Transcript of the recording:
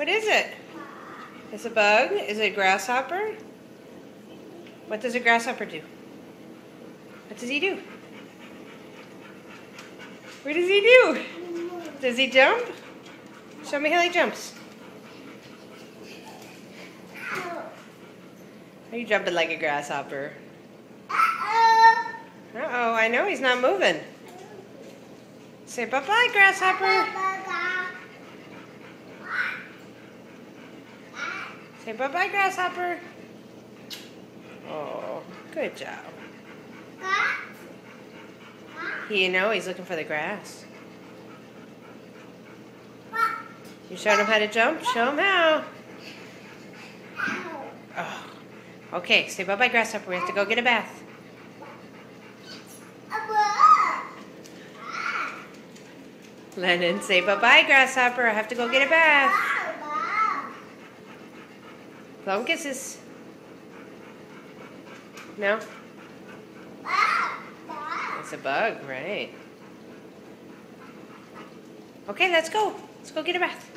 What is it? Is it a bug? Is it a grasshopper? What does a grasshopper do? What does he do? What does he do? Does he jump? Show me how he jumps. Are you jumping like a grasshopper? Uh-oh, I know he's not moving. Say bye-bye, grasshopper. Say bye-bye, grasshopper. Oh, good job. You know he's looking for the grass. You showed him how to jump? Show him how. Oh. Okay, say bye-bye, grasshopper. We have to go get a bath. Lennon, say bye-bye, grasshopper. I have to go get a bath. Blow kisses. No? It's a bug, right? Okay, let's go. Let's go get a bath.